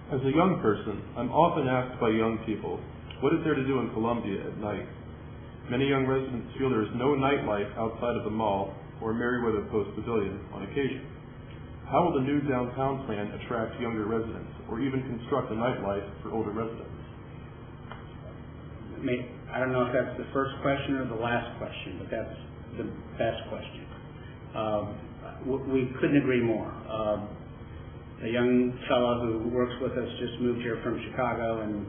As a young person, I'm often asked by young people, what is there to do in Columbia at night? Many young residents feel there is no nightlife outside of the mall or Meriwether Post Pavilion on occasion. How will the new downtown plan attract younger residents, or even construct a nightlife for older residents? I don't know if that's the first question or the last question, but that's the best question. We couldn't agree more. A young fellow who works with us just moved here from Chicago, and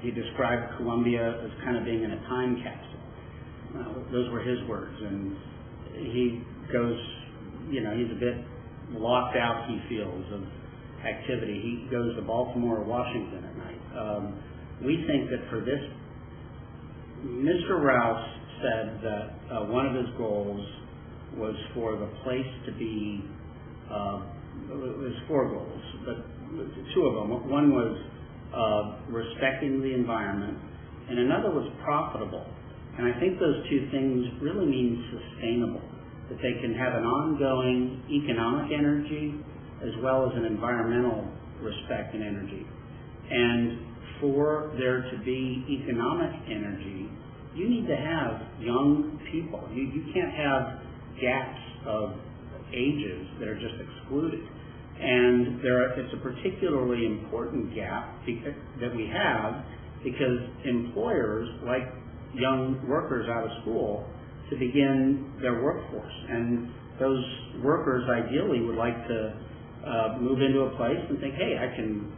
he described Columbia as kind of being in a time capsule. Those were his words, and he goes, he's a bit locked out, he feels, of activity. He goes to Baltimore or Washington at night. We think that for this, Mr. Rouse said that one of his goals was for the place to be, it was 4 goals, but 2 of them. One was respecting the environment, and another was profitable. And I think those 2 things really mean sustainable, that they can have an ongoing economic energy as well as an environmental respect and energy. And for there to be economic energy, you need to have young people. You can't have gaps of ages that are just excluded. And it's a particularly important gap that we have because employers like young workers out of school to begin their workforce. And those workers ideally would like to move into a place and think, hey, I can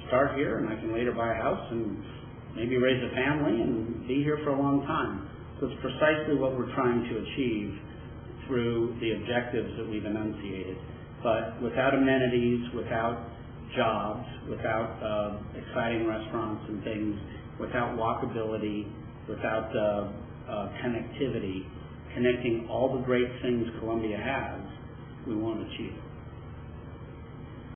start here and I can later buy a house and maybe raise a family and be here for a long time. So it's precisely what we're trying to achieve through the objectives that we've enunciated. But without amenities, without jobs, without exciting restaurants and things, without walkability, without connectivity, connecting all the great things Columbia has, we won't achieve it.